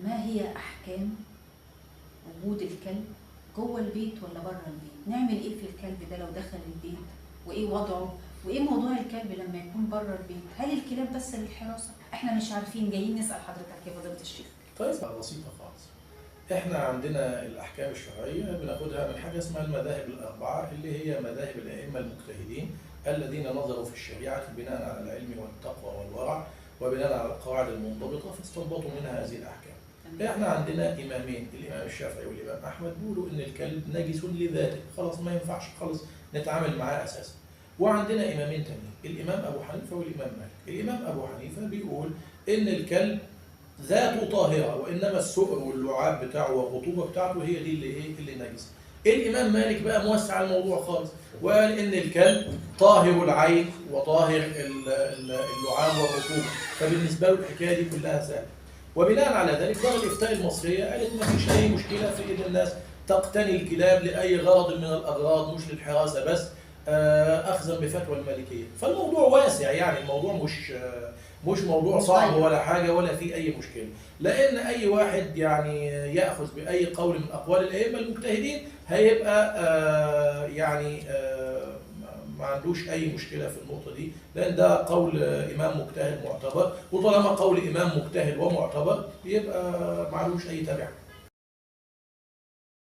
ما هي أحكام وجود الكلب جوه البيت ولا بره البيت؟ نعمل إيه في الكلب ده لو دخل البيت؟ وإيه وضعه؟ وإيه موضوع الكلب لما يكون بره البيت؟ هل الكلاب بس للحراسة؟ إحنا مش عارفين، جايين نسأل حضرتك يا فضيلة الشيخ. طيب بسيطة خالص. احنا عندنا الأحكام الشرعية بناخدها من حاجة اسمها المذاهب الأربعة، اللي هي مذاهب الأئمة المجتهدين الذين نظروا في الشريعة بناء على العلم والتقوى والورع وبناء على القواعد المنضبطة فاستنبطوا منها هذه الأحكام. احنا عندنا إمامين، الإمام الشافعي والإمام أحمد، بيقولوا إن الكلب نجس لذاته، خلاص ما ينفعش خالص نتعامل معاه أساسا. وعندنا إمامين تانيين، الإمام أبو حنيفة والإمام مالك. الإمام أبو حنيفة بيقول إن الكلب ذاته طاهرة، وإنما السؤر واللعاب بتاعه والرطوبة بتاعته هي دي اللي نجسة. الإمام مالك بقى موسع الموضوع خالص، وقال إن الكلب طاهر العين وطاهر اللعاب والرطوبة، فبالنسبة له الحكاية دي كلها سهلة. وبناء على ذلك دار الإفتاء المصرية قالت ما فيش أي مشكلة في إن الناس تقتني الكلاب لأي غرض من الأغراض، مش للحراسة بس، أخذا بفتوى المالكية. فالموضوع واسع، يعني الموضوع مش موضوع صعب ولا حاجة ولا في أي مشكلة، لأن أي واحد يعني يأخذ بأي قول من أقوال الأئمة المجتهدين هيبقى ما عندوش أي مشكلة في النقطة دي، لأن ده قول إمام مجتهد معتبر، وطالما قول إمام مجتهد ومعتبر يبقى ما عندوش أي تبع.